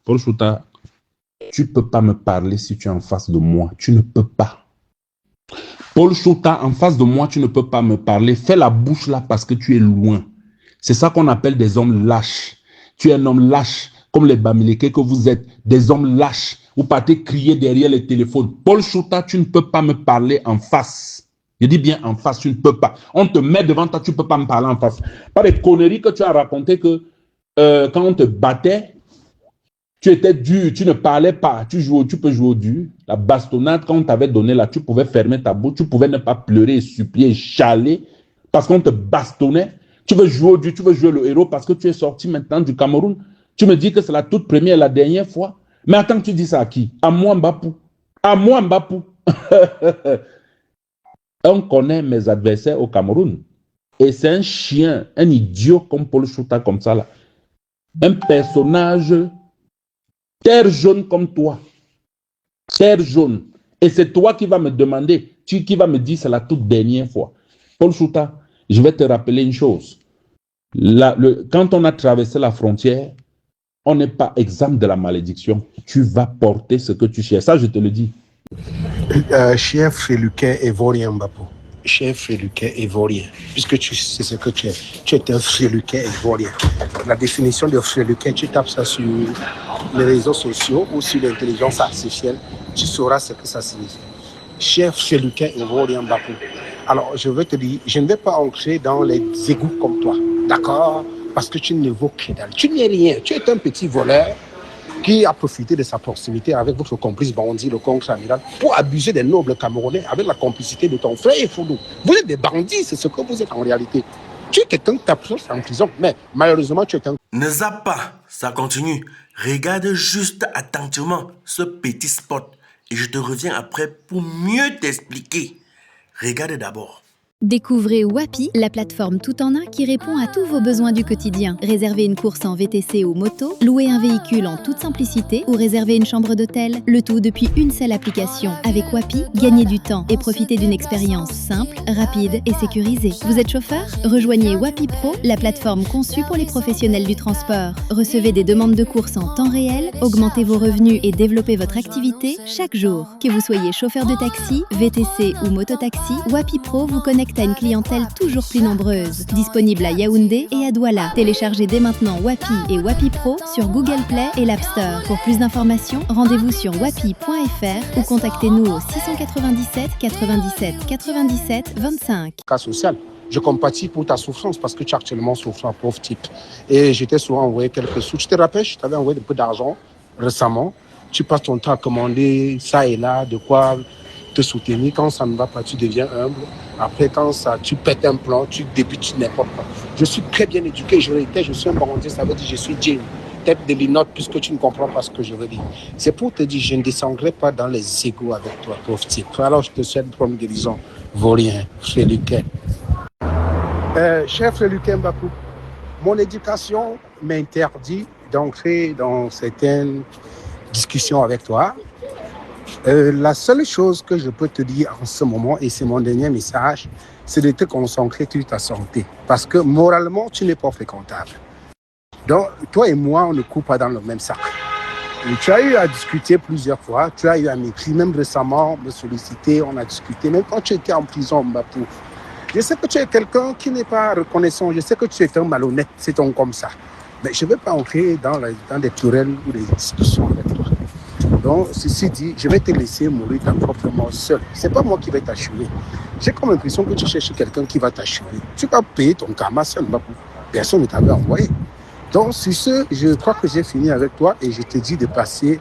Paul Chouta, tu ne peux pas me parler si tu es en face de moi. Tu ne peux pas. Paul Chouta, en face de moi, tu ne peux pas me parler. Fais la bouche là parce que tu es loin. C'est ça qu'on appelle des hommes lâches. Tu es un homme lâche, comme les Bamileke que vous êtes, des hommes lâches. Vous partez crier derrière les téléphones. Paul Chouta, tu ne peux pas me parler en face. Je dis bien en face, tu ne peux pas. On te met devant toi, tu ne peux pas me parler en face. Pas des conneries que tu as racontées que quand on te battait, tu étais dur, tu ne parlais pas, tu peux jouer au dur. La bastonnade, quand on t'avait donné là, tu pouvais fermer ta bouche, tu pouvais ne pas pleurer, supplier, chialer, parce qu'on te bastonnait. Tu veux jouer au dur, tu veux jouer le héros parce que tu es sorti maintenant du Cameroun. Tu me dis que c'est la toute première et la dernière fois. Mais attends, tu dis ça à qui? À moi, Mbapou. À moi, Mbapou. On connaît mes adversaires au Cameroun. Et c'est un chien, un idiot comme Paul Chouta, comme ça là. Un personnage terre jaune comme toi. Terre jaune. Et c'est toi qui vas me demander, qui va me dire c'est la toute dernière fois. Paul Chouta, je vais te rappeler une chose. Quand on a traversé la frontière, on n'est pas exempt de la malédiction. Tu vas porter ce que tu cherches. Ça, je te le dis. Chien féluquin évorien, Mbapou. Chien féluquin évorien. Puisque tu sais ce que tu es. Tu es un féluquin évorien. La définition de féluquin, tu tapes ça sur les réseaux sociaux ou sur l'intelligence artificielle. Tu sauras ce que ça signifie. Chien féluquin évorien, Mbapou. Alors, je veux te dire, je ne vais pas entrer dans les égouts comme toi. D'accord? Parce que tu ne vaux que dalle. Tu n'es rien. Tu es un petit voleur qui a profité de sa proximité avec votre complice bandit, le contre-amiral, pour abuser des nobles Camerounais avec la complicité de ton frère Foudou. Vous êtes des bandits, c'est ce que vous êtes en réalité. Tu es quelqu'un qui t'approche en prison, mais malheureusement, tu es un... Ne zappe pas, ça continue. Regarde juste attentivement ce petit spot et je te reviens après pour mieux t'expliquer. Regarde d'abord. Découvrez Wapi, la plateforme tout en un qui répond à tous vos besoins du quotidien. Réservez une course en VTC ou moto, louer un véhicule en toute simplicité ou réserver une chambre d'hôtel. Le tout depuis une seule application. Avec Wapi, gagnez du temps et profitez d'une expérience simple, rapide et sécurisée. Vous êtes chauffeur? Rejoignez Wapi Pro, la plateforme conçue pour les professionnels du transport. Recevez des demandes de courses en temps réel, augmentez vos revenus et développez votre activité chaque jour. Que vous soyez chauffeur de taxi, VTC ou mototaxi, Wapi Pro vous connecte à une clientèle toujours plus nombreuse. Disponible à Yaoundé et à Douala. Téléchargez dès maintenant Wapi et Wapi Pro sur Google Play et l'App Store. Pour plus d'informations, rendez-vous sur wapi.fr ou contactez-nous au 697 97 97 25. Cas social. Je compatis pour ta souffrance parce que tu es actuellement souffrant, pauvre type. Et je t'ai souvent envoyé quelques sous. Tu te rappelles, je t'avais envoyé un peu d'argent récemment. Tu passes ton temps à commander ça et là, de quoi te soutenir. Quand ça ne va pas, tu deviens humble. Après, quand ça, tu pètes un plan, tu débutes n'importe quoi. Je suis très bien éduqué, je suis un bandit, ça veut dire que je suis Jane. Tête de linotte, puisque tu ne comprends pas ce que je veux dire. C'est pour te dire, je ne descendrai pas dans les égouts avec toi, pauvre type. Alors, je te souhaite une bonne guérison. Vaurien, Féluquin. Cher Féluquin Mbapou, mon éducation m'interdit d'entrer dans certaines discussions avec toi. La seule chose que je peux te dire en ce moment, et c'est mon dernier message, c'est de te concentrer sur ta santé. Parce que moralement, tu n'es pas fréquentable. Donc, toi et moi, on ne court pas dans le même sac. Et tu as eu à discuter plusieurs fois, tu as eu à m'écrire, même récemment, me solliciter, on a discuté, même quand tu étais en prison, Mbapou. Je sais que tu es quelqu'un qui n'est pas reconnaissant, je sais que tu es un malhonnête, c'est ton comme ça. Mais je ne vais pas entrer dans des querelles ou des discussions avec toi. Donc, ceci dit, je vais te laisser mourir ta propre mort seul. Ce n'est pas moi qui vais t'achever. J'ai comme l'impression que tu cherches quelqu'un qui va t'achever. Tu vas payer ton karma seul. Personne ne t'avait envoyé. Donc, sur ce, je crois que j'ai fini avec toi et je te dis de passer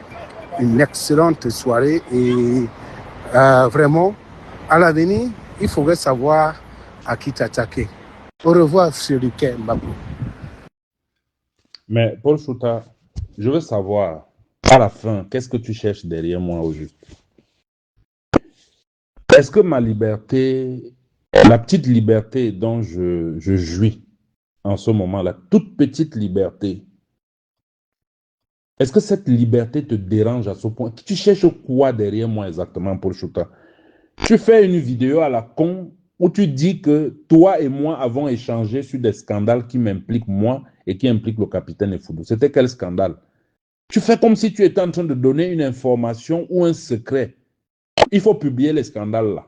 une excellente soirée. Et vraiment, à l'avenir, il faudrait savoir à qui t'attaquer. Au revoir, Féluquin Mbapou. Mais Paul Chouta, je veux savoir, à la fin, qu'est-ce que tu cherches derrière moi au juste? Est-ce que ma liberté, la petite liberté dont je jouis en ce moment, la toute petite liberté, est-ce que cette liberté te dérange à ce point? Tu cherches quoi derrière moi exactement, Paul Chouta? Tu fais une vidéo à la con où tu dis que toi et moi avons échangé sur des scandales qui m'impliquent moi et qui impliquent le capitaine Foudou. C'était quel scandale? Tu fais comme si tu étais en train de donner une information ou un secret. Il faut publier les scandales là.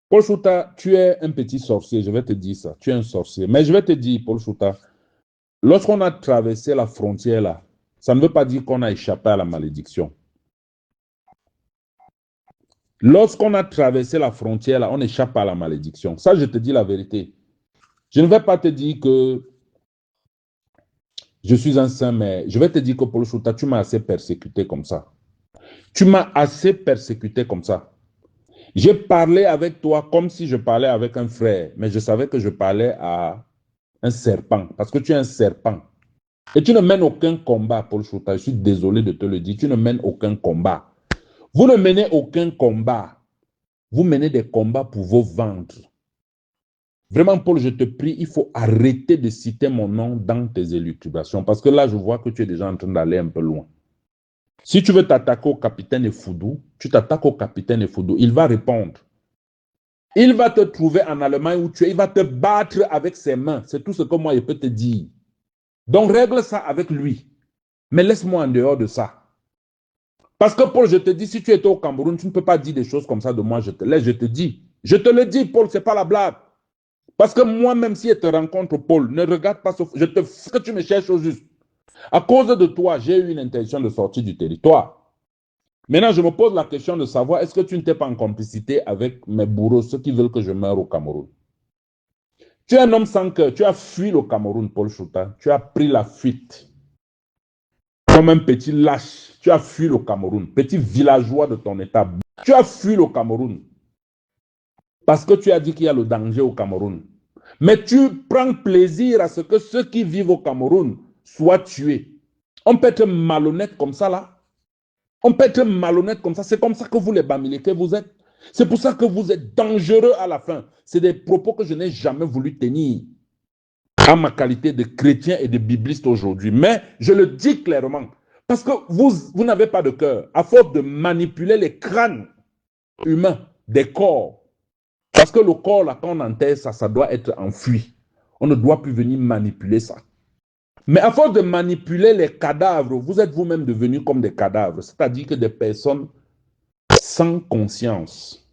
Paul Chouta, tu es un petit sorcier, je vais te dire ça. Tu es un sorcier. Mais je vais te dire, Paul Chouta, lorsqu'on a traversé la frontière là, ça ne veut pas dire qu'on a échappé à la malédiction. Lorsqu'on a traversé la frontière là, on échappe à la malédiction. Ça, je te dis la vérité. Je ne vais pas te dire que je suis un saint, mais je vais te dire que Paul Chouta, tu m'as assez persécuté comme ça. Tu m'as assez persécuté comme ça. J'ai parlé avec toi comme si je parlais avec un frère, mais je savais que je parlais à un serpent, parce que tu es un serpent. Et tu ne mènes aucun combat, Paul Chouta. Je suis désolé de te le dire. Tu ne mènes aucun combat. Vous ne menez aucun combat. Vous menez des combats pour vos ventres. Vraiment, Paul, je te prie, il faut arrêter de citer mon nom dans tes élucubrations, parce que là, je vois que tu es déjà en train d'aller un peu loin. Si tu veux t'attaquer au capitaine Effoudou, tu t'attaques au capitaine Effoudou. Il va répondre. Il va te trouver en Allemagne où tu es. Il va te battre avec ses mains. C'est tout ce que moi, je peux te dire. Donc, règle ça avec lui. Mais laisse-moi en dehors de ça. Parce que, Paul, je te dis, si tu étais au Cameroun, tu ne peux pas dire des choses comme ça de moi. Je te laisse, je te dis. Je te le dis, Paul, ce n'est pas la blague. Parce que moi-même, si je te rencontre, Paul, ne regarde pas ce que tu me cherches au juste. À cause de toi, j'ai eu une intention de sortir du territoire. Maintenant, je me pose la question de savoir, est-ce que tu n'étais pas en complicité avec mes bourreaux, ceux qui veulent que je meure au Cameroun? Tu es un homme sans cœur, tu as fui le Cameroun, Paul Chouta. Tu as pris la fuite. Comme un petit lâche, tu as fui le Cameroun, petit villageois de ton état. Tu as fui le Cameroun. Parce que tu as dit qu'il y a le danger au Cameroun. Mais tu prends plaisir à ce que ceux qui vivent au Cameroun soient tués. On peut être malhonnête comme ça, là. On peut être malhonnête comme ça. C'est comme ça que vous, les Bamileke, vous êtes. C'est pour ça que vous êtes dangereux à la fin. C'est des propos que je n'ai jamais voulu tenir à ma qualité de chrétien et de bibliste aujourd'hui. Mais je le dis clairement. Parce que vous n'avez pas de cœur. À force de manipuler les crânes humains des corps. Parce que le corps, là, quand on enterre ça, ça doit être enfui. On ne doit plus venir manipuler ça. Mais à force de manipuler les cadavres, vous êtes vous-même devenus comme des cadavres. C'est-à-dire que des personnes sans conscience.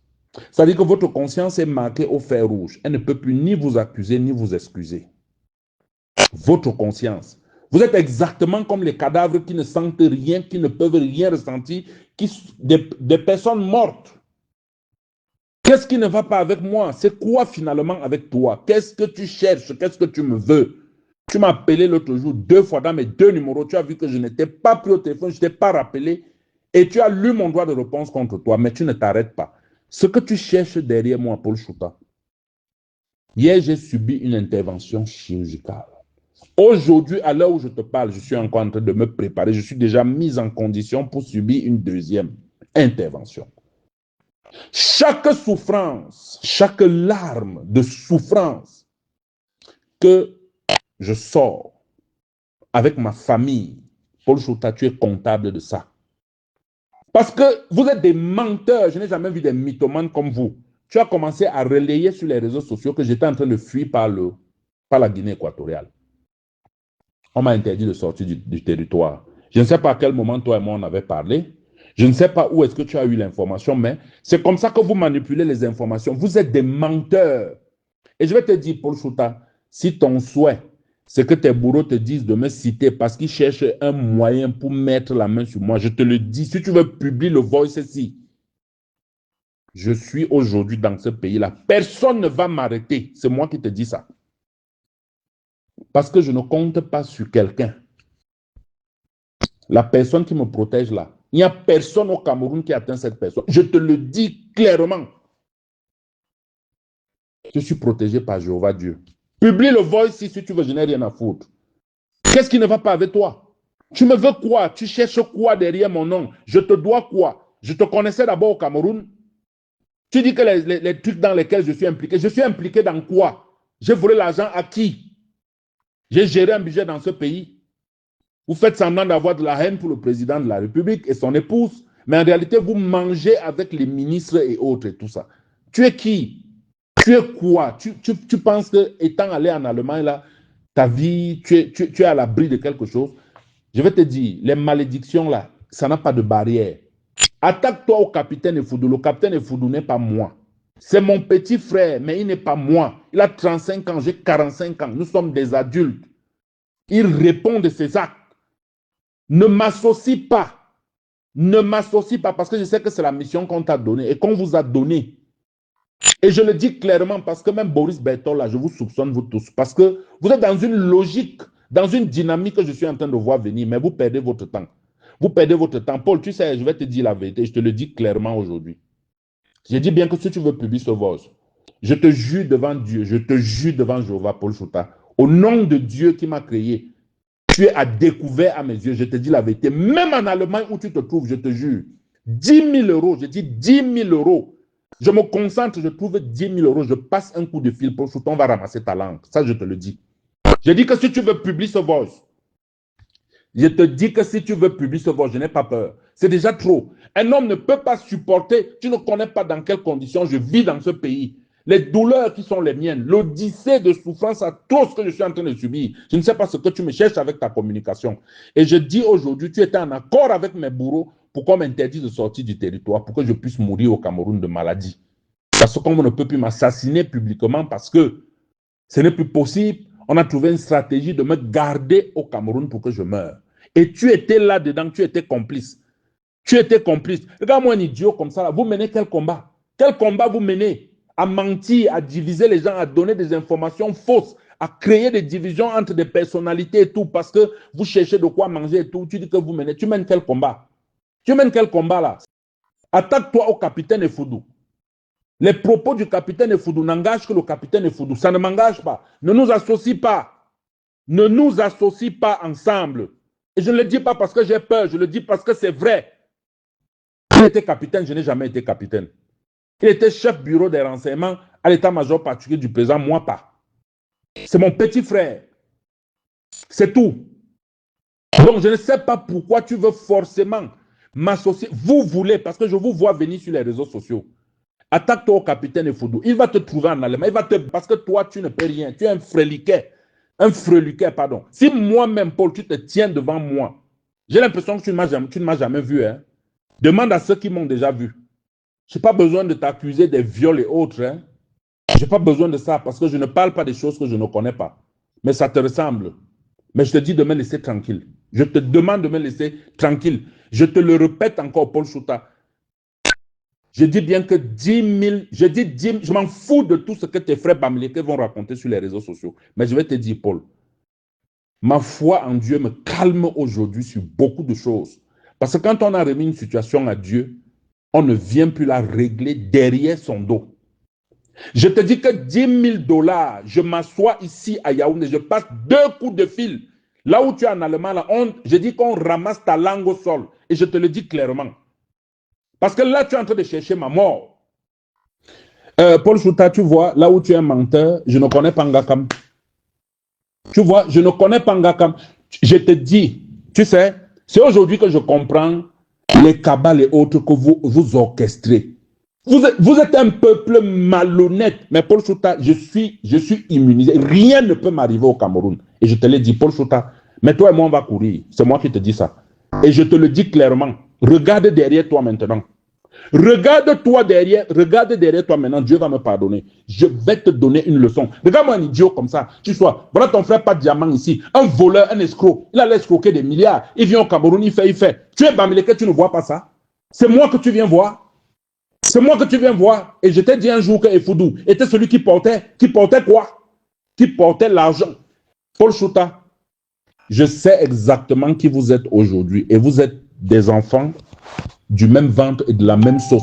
C'est-à-dire que votre conscience est marquée au fer rouge. Elle ne peut plus ni vous accuser, ni vous excuser. Votre conscience. Vous êtes exactement comme les cadavres qui ne sentent rien, qui ne peuvent rien ressentir, des personnes mortes. Qu'est-ce qui ne va pas avec moi? C'est quoi finalement avec toi? Qu'est-ce que tu cherches? Qu'est-ce que tu me veux? Tu m'as appelé l'autre jour 2 fois dans mes 2 numéros. Tu as vu que je n'étais pas pris au téléphone, je ne t'ai pas rappelé. Et tu as lu mon droit de réponse contre toi, mais tu ne t'arrêtes pas. Ce que tu cherches derrière moi, Paul Chouta. Hier, j'ai subi une intervention chirurgicale. Aujourd'hui, à l'heure où je te parle, je suis encore en train de me préparer. Je suis déjà mis en condition pour subir une deuxième intervention. Chaque souffrance, chaque larme de souffrance que je sors avec ma famille, Paul Chouta, tu es comptable de ça. Parce que vous êtes des menteurs. Je n'ai jamais vu des mythomanes comme vous. Tu as commencé à relayer sur les réseaux sociaux que j'étais en train de fuir par la Guinée équatoriale. On m'a interdit de sortir du territoire. Je ne sais pas à quel moment toi et moi on avait parlé. Je ne sais pas où est-ce que tu as eu l'information, mais c'est comme ça que vous manipulez les informations. Vous êtes des menteurs. Et je vais te dire, Paul Chouta, si ton souhait, c'est que tes bourreaux te disent de me citer parce qu'ils cherchent un moyen pour mettre la main sur moi, je te le dis. Si tu veux publier le voice ici, je suis aujourd'hui dans ce pays-là. Personne ne va m'arrêter. C'est moi qui te dis ça. Parce que je ne compte pas sur quelqu'un. La personne qui me protège là, il n'y a personne au Cameroun qui atteint cette personne. Je te le dis clairement. Je suis protégé par Jéhovah Dieu. Publie le voice si tu veux, je n'ai rien à foutre. Qu'est-ce qui ne va pas avec toi? Tu me veux quoi? Tu cherches quoi derrière mon nom? Je te dois quoi? Je te connaissais d'abord au Cameroun. Tu dis que les trucs dans lesquels je suis impliqué dans quoi? J'ai volé l'argent à qui? J'ai géré un budget dans ce pays. Vous faites semblant d'avoir de la haine pour le président de la République et son épouse, mais en réalité, vous mangez avec les ministres et autres et tout ça. Tu es qui? Tu es quoi? Tu penses que étant allé en Allemagne, là, ta vie, tu es à l'abri de quelque chose? Je vais te dire, les malédictions là, ça n'a pas de barrière. Attaque-toi au capitaine Effoudou. Le capitaine Effoudou n'est pas moi. C'est mon petit frère, mais il n'est pas moi. Il a 35 ans, j'ai 45 ans. Nous sommes des adultes. Il répond de ses actes. Ne m'associe pas. Ne m'associe pas parce que je sais que c'est la mission qu'on t'a donnée et qu'on vous a donnée. Et je le dis clairement parce que même Boris Berthold, là, je vous soupçonne vous tous. Parce que vous êtes dans une logique, dans une dynamique que je suis en train de voir venir, mais vous perdez votre temps. Vous perdez votre temps. Paul, tu sais, je vais te dire la vérité, je te le dis clairement aujourd'hui. Je dis bien que si tu veux publier ce voice, je te jure devant Dieu, je te jure devant Jéhovah, Paul Chouta, au nom de Dieu qui m'a créé, tu es à découvert à mes yeux, je te dis la vérité. Même en Allemagne où tu te trouves, je te jure, 10 000 euros, je dis 10 000 euros. Je me concentre, je trouve 10 000 euros, je passe un coup de fil, Paul Chouta, on va ramasser ta langue. Ça, je te le dis. Je dis que si tu veux publier ce voice, je te dis que si tu veux publier ce vote, je n'ai pas peur. C'est déjà trop. Un homme ne peut pas supporter, tu ne connais pas dans quelles conditions je vis dans ce pays. Les douleurs qui sont les miennes, l'odyssée de souffrance atroce que je suis en train de subir. Je ne sais pas ce que tu me cherches avec ta communication. Et je dis aujourd'hui, tu étais en accord avec mes bourreaux pour qu'on m'interdise de sortir du territoire, pour que je puisse mourir au Cameroun de maladie. Parce qu'on ne peut plus m'assassiner publiquement parce que ce n'est plus possible. On a trouvé une stratégie de me garder au Cameroun pour que je meure. Et tu étais là-dedans, tu étais complice. Tu étais complice. Regarde-moi un idiot comme ça, là. Vous menez quel combat? Quel combat vous menez? À mentir, à diviser les gens, à donner des informations fausses, à créer des divisions entre des personnalités et tout, parce que vous cherchez de quoi manger et tout. Tu dis que vous menez. Tu mènes quel combat? Tu mènes quel combat là? Attaque-toi au capitaine Effoudou. Les propos du capitaine Effoudou n'engagent que le capitaine Effoudou. Ça ne m'engage pas. Ne nous associe pas. Ne nous associe pas ensemble. Et je ne le dis pas parce que j'ai peur, je le dis parce que c'est vrai. Il était capitaine, je n'ai jamais été capitaine. Il était chef bureau des renseignements à l'état-major particulier du président, moi pas. C'est mon petit frère. C'est tout. Donc je ne sais pas pourquoi tu veux forcément m'associer. Vous voulez, parce que je vous vois venir sur les réseaux sociaux. Attaque-toi au capitaine Effoudou. Il va te trouver en Allemagne. Parce que toi, tu ne peux rien. Tu es un fréliquet. Un freluquet, pardon. Si moi-même, Paul, tu te tiens devant moi, j'ai l'impression que tu ne m'as jamais vu. Hein? Demande à ceux qui m'ont déjà vu. Je n'ai pas besoin de t'accuser des viols et autres. Hein? Je n'ai pas besoin de ça parce que je ne parle pas des choses que je ne connais pas. Mais ça te ressemble. Mais je te dis de me laisser tranquille. Je te demande de me laisser tranquille. Je te le répète encore, Paul Chouta. Je dis bien que 10 000, je m'en fous de tout ce que tes frères Bamileke vont raconter sur les réseaux sociaux. Mais je vais te dire, Paul, ma foi en Dieu me calme aujourd'hui sur beaucoup de choses. Parce que quand on a remis une situation à Dieu, on ne vient plus la régler derrière son dos. Je te dis que 10 000 $, je m'assois ici à Yaoundé, je passe 2 coups de fil. Là où tu es en allemand, là, je dis qu'on ramasse ta langue au sol. Et je te le dis clairement. Parce que là, tu es en train de chercher ma mort. Paul Chouta, tu vois, là où tu es un menteur, je ne connais pas Ngakam. Tu vois, je ne connais pas Ngakam. Je te dis, tu sais, c'est aujourd'hui que je comprends les cabales et autres que vous orchestrez. Vous êtes un peuple malhonnête. Mais Paul Chouta, je suis immunisé. Rien ne peut m'arriver au Cameroun. Et je te l'ai dit, Paul Chouta, mais toi et moi, on va courir. C'est moi qui te dis ça. Et je te le dis clairement. Regarde derrière toi maintenant. Regarde derrière toi maintenant. Dieu va me pardonner. Je vais te donner une leçon. Regarde-moi un idiot comme ça. Tu sois. Voilà ton frère, pas de diamant ici. Un voleur, un escroc. Il allait escroquer des milliards. Il vient au Cameroun, il fait. Tu es Bamileke, tu ne vois pas ça. C'est moi que tu viens voir. C'est moi que tu viens voir. Et je t'ai dit un jour que Effoudou était celui qui portait quoi? Qui portait l'argent. Paul Chouta, je sais exactement qui vous êtes aujourd'hui. Et vous êtes des enfants du même ventre et de la même sauce.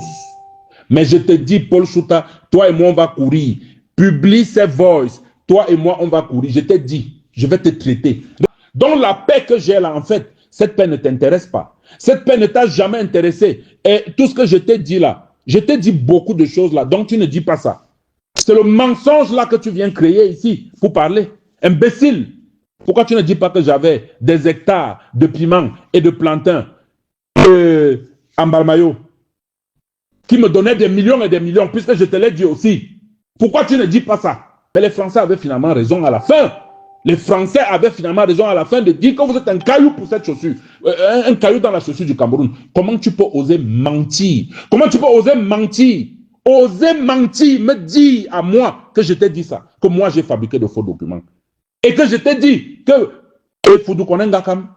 Mais je te dis, Paul Chouta, toi et moi, on va courir. Publie ces voices. Toi et moi, on va courir. Je t'ai dit, je vais te traiter. Donc la paix que j'ai là, en fait, cette paix ne t'intéresse pas. Cette paix ne t'a jamais intéressé. Et tout ce que je t'ai dit là, je t'ai dit beaucoup de choses là, donc tu ne dis pas ça. C'est le mensonge là que tu viens créer ici pour parler. Imbécile. Pourquoi tu ne dis pas que j'avais des hectares de piments et de plantains en Balmayo qui me donnaient des millions et des millions, puisque je te l'ai dit aussi. Pourquoi tu ne dis pas ça? Mais les Français avaient finalement raison à la fin. Les Français avaient finalement raison à la fin de dire que vous êtes un caillou pour cette chaussure, un caillou dans la chaussure du Cameroun. Comment tu peux oser mentir? Comment tu peux oser mentir? Oser mentir, me dire à moi que je t'ai dit ça, que moi j'ai fabriqué de faux documents. Et que je t'ai dit que Efudou connaît Ngakam.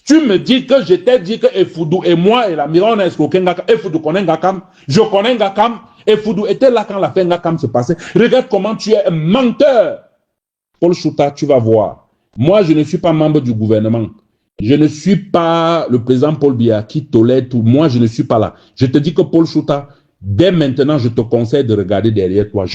Tu me dis que je t'ai dit que Efudou et moi et l'amiral on a escroqué Ngakam. Efudou connaît Ngakam. Je connais Ngakam. Efudou était là quand la fin Ngakam se passait. Regarde comment tu es un menteur. Paul Chouta, tu vas voir. Moi, je ne suis pas membre du gouvernement. Je ne suis pas le président Paul Biya qui tolère tout. Moi, je ne suis pas là. Je te dis que Paul Chouta, dès maintenant, je te conseille de regarder derrière toi.